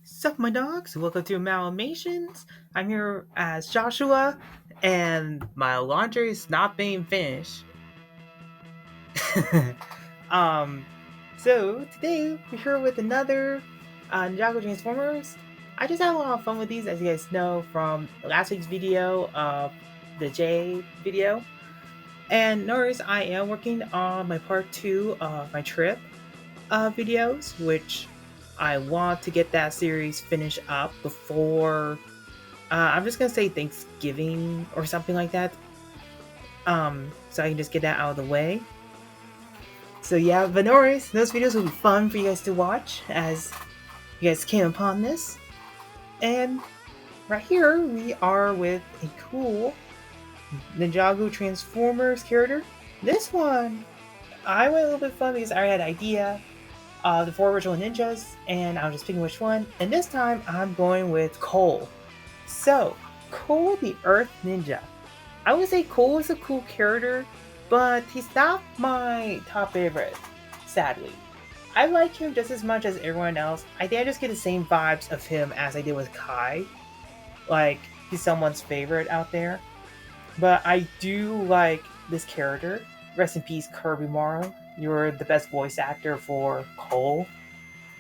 Sup, my dogs? Welcome to Malamations. I'm here as Joshua, and my laundry is not being finished. um, so today we're here with another Ninjago Transformers. I just had a lot of fun with these, as you guys know from last week's video of the J video. And notice I am working on my part two of my trip videos, which I want to get that series finished up before. I'm just gonna say Thanksgiving or something like that. So I can just get that out of the way. So yeah, but no worries, those videos will be fun for you guys to watch as you guys came upon this. And right here we are with a cool Ninjago Transformers character. This one, I went a little bit fun because I already had an idea the four original ninjas, and I was just picking which one. And this time I'm going with Cole. So, Cole the Earth Ninja. I would say Cole is a cool character, but he's not my top favorite, sadly. I like him just as much as everyone else. I think I just get the same vibes of him as I did with Kai. Like, he's someone's favorite out there. But I do like this character. Rest in peace, Kirby Morrow. You're the best voice actor for Cole.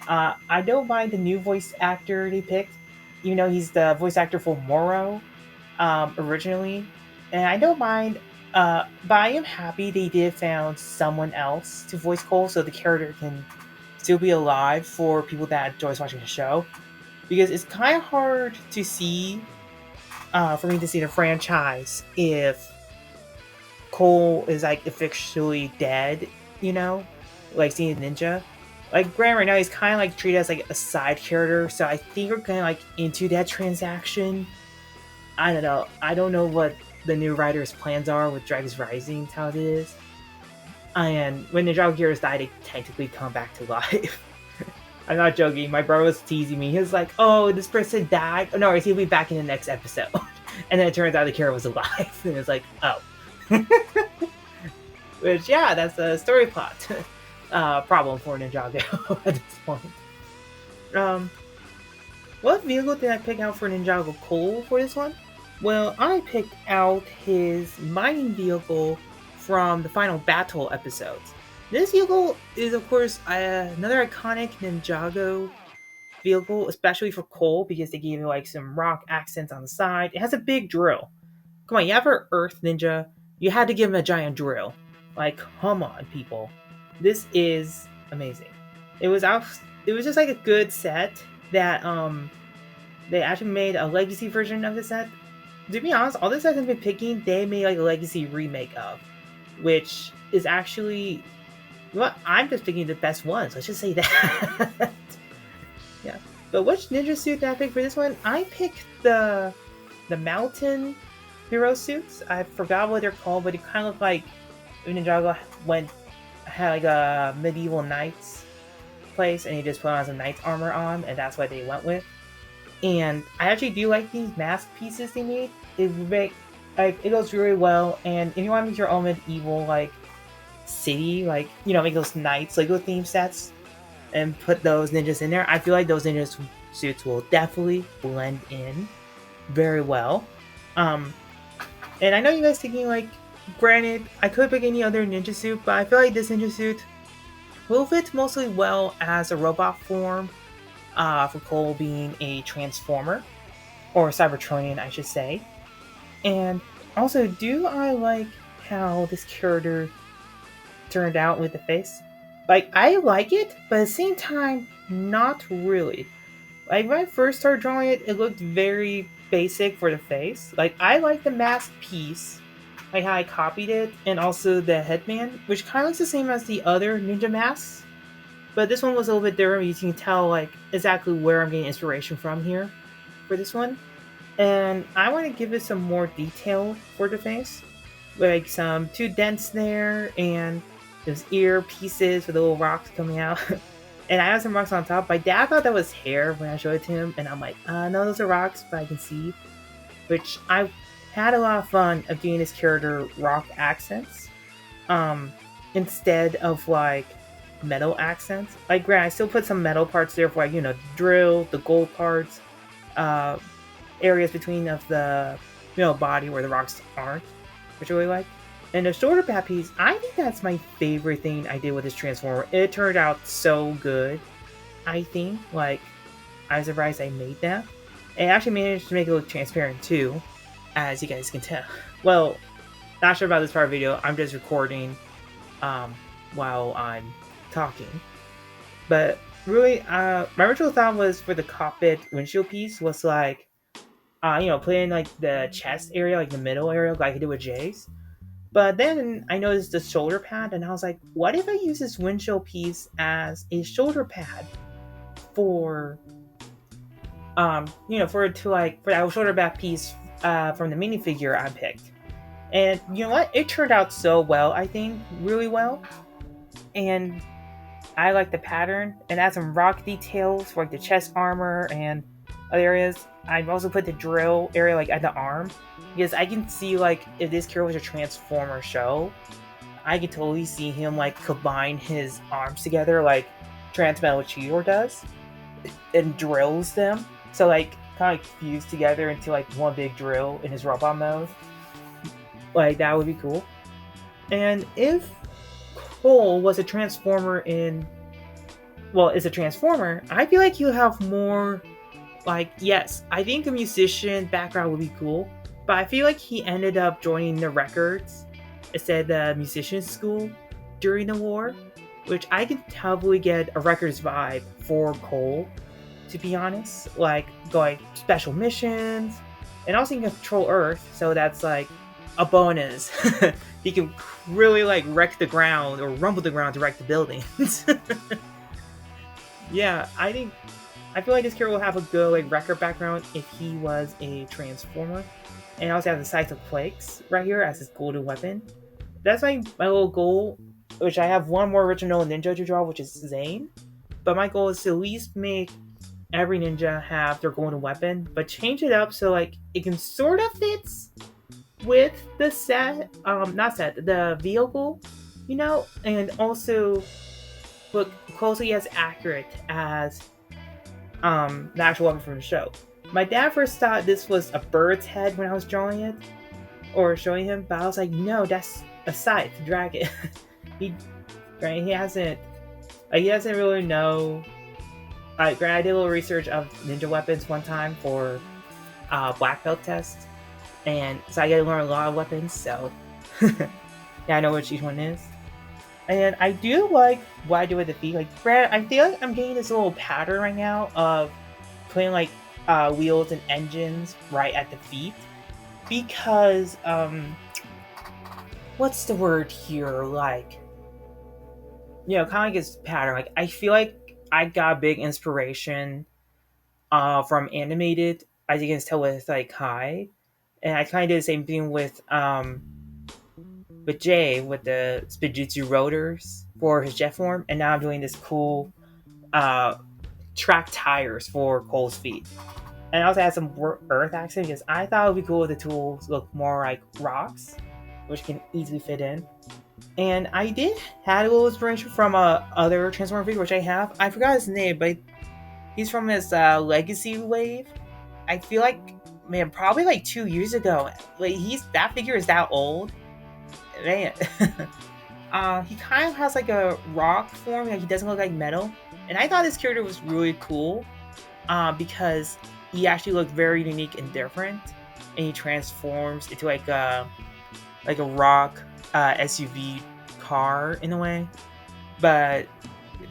I don't mind the new voice actor they picked, even though he's the voice actor for Morrow originally. And I don't mind, but I am happy they did found someone else to voice Cole so the character can still be alive for people that enjoys watching the show. Because it's kind of hard to see, for me to see the franchise if Cole is like officially dead, you know, like seeing Ninja. Like Grant right now, he's kind of like treated as like a side character, so I think we're kind of like into that transaction. I don't know. I don't know what the new writer's plans are with Dragons Rising, how it is. And when the Ninjago Gears die, they technically come back to life. I'm not joking. My brother was teasing me. He was like, "Oh, this person died. Oh, no, he'll be back in the next episode." And then it turns out the character was alive, and it's like, oh. Which, yeah, that's a story plot problem for Ninjago at this point. Um, what vehicle did I pick out for Ninjago Cole for this one? Well, I picked out his mining vehicle from the final battle episodes. This vehicle is, of course, another iconic Ninjago vehicle, especially for Cole, because they gave it like some rock accents on the side. It has a big drill. Come on, you have an Earth Ninja. You had to give him a giant drill. Like, come on, people. This is amazing. It was out. It was just like a good set that they actually made a legacy version of the set. To be honest, all the sets I've been picking, they made like a legacy remake of, which is actually well, I'm just picking the best ones. Let's just say that. Yeah. But which ninja suit did I pick for this one? I picked the mountain hero suits. I forgot what they're called, but it kind of looked like Ninjago had like a medieval knights place, and he just put on some knight's armor on, and that's what they went with. And I actually do like these mask pieces they made. It goes really well. And if you want to make your own medieval like city, like make those knights Lego theme sets and put those ninjas in there, I feel like those ninjas suits will definitely blend in very well. And I know you guys thinking like, granted, I could pick any other ninja suit, but I feel like this ninja suit will fit mostly well as a robot form, for Cole being a transformer, or Cybertronian, I should say. And also, do I like how this character turned out with the face? Like, I like it, but at the same time, not really. Like, when I first started drawing it, it looked very basic for the face. Like, I like the mask piece, like how I copied it, and also the headband, which kind of looks the same as the other ninja masks. But this one was a little bit different. You can tell like exactly where I'm getting inspiration from here for this one. And I want to give it some more detail for the face. Like some two dents there, and those ear pieces with the little rocks coming out. And I have some rocks on top. My dad thought that was hair when I showed it to him, and I'm like, no, those are rocks, but I can see. Which I had a lot of fun of giving this character rock accents. Instead of like metal accents. Like, granted, I still put some metal parts there for, like, drill, the gold parts, uh, areas between of the, body where the rocks aren't, which I really like. And the shoulder pad piece, I think that's my favorite thing I did with this transformer. It turned out so good. I think, like, I'm surprised I made that. And I actually managed to make it look transparent too, as you guys can tell. Well, not sure about this part of the video. I'm just recording um, while I'm talking. But really, my original thought was for the cockpit windshield piece was like, put in like the chest area, like the middle area, like I did with Jay's. But then I noticed the shoulder pad, and I was like, what if I use this windshield piece as a shoulder pad for, for it to like for that shoulder pad piece from the minifigure I picked. And you know what? It turned out so well. I think really well, and I like the pattern. And add some rock details for like the chest armor and other areas. I've also put the drill area like at the arm because I can see like if this character was a Transformer show, I can totally see him like combine his arms together like Transmetal Cheetor does and drills them. So like kind of like fused together into like one big drill in his robot mode. Like that would be cool. And if Cole was a Transformer is a Transformer, I feel like he'll have more. Like, yes, I think a musician background would be cool, but I feel like he ended up joining the records instead of the musician school during the war, which I can totally get a records vibe for Cole, to be honest. Like, going special missions, and also he can control Earth, so that's like a bonus. He can really like wreck the ground or rumble the ground to wreck the buildings. Yeah, I feel like this character will have a good like record background if he was a Transformer. And I also have the Sight of Quakes right here as his golden weapon. That's my little goal, which I have one more original ninja to draw, which is Zane. But my goal is to at least make every ninja have their golden weapon, but change it up so like it can sort of fits with the the vehicle, and also look closely as accurate as the actual weapon from the show. My dad first thought this was a bird's head when I was drawing it or showing him, but I was like, no, that's a scythe dragon. he hasn't really know. I did a little research of ninja weapons one time for black belt test, and so I got to learn a lot of weapons. So yeah, I know which each one is. And I do like what I do with the feet. Like, Brad, I feel like I'm getting this little pattern right now of putting like wheels and engines right at the feet because what's the word here? Like, kind of like this pattern. Like, I feel like I got big inspiration from animated, as you can tell with like Kai, and I kind of did the same thing with Jay with the Spijutsu rotors for his jet form, and now I'm doing this cool track tires for Cole's feet. And I also had some earth accent because I thought it would be cool if the tools look more like rocks, which can easily fit in. And I did have a little inspiration from other Transformer figure, which I have. I forgot his name, but he's from his Legacy wave. I feel like, man, probably like 2 years ago. Like that figure is that old. Man. He kind of has like a rock form, like he doesn't look like metal. And I thought this character was really cool because he actually looked very unique and different. And he transforms into like a rock SUV car in a way. But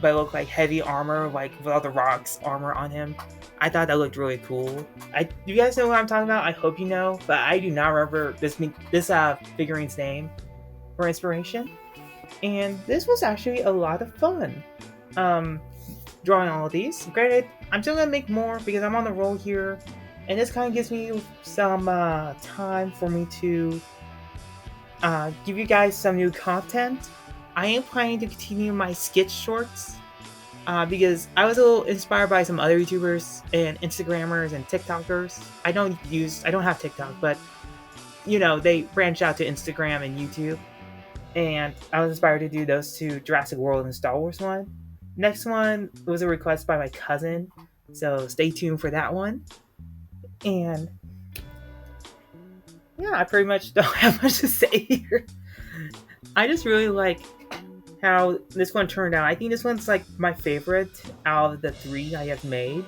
look like heavy armor, like with all the rocks armor on him. I thought that looked really cool. Do you guys know what I'm talking about? I hope you know, but I do not remember this figurine's name for inspiration. And this was actually a lot of fun. Drawing all of these. Granted, I'm still gonna make more because I'm on the roll here, and this kind of gives me some time for me to give you guys some new content. I am planning to continue my sketch shorts because I was a little inspired by some other YouTubers and Instagrammers and TikTokers. I don't have TikTok, but they branch out to Instagram and YouTube. and I was inspired to do those two, Jurassic World and Star Wars one. Next one was a request by my cousin, so stay tuned for that one. And yeah, I pretty much don't have much to say here. I just really like how this one turned out. I think this one's like my favorite out of the three I have made.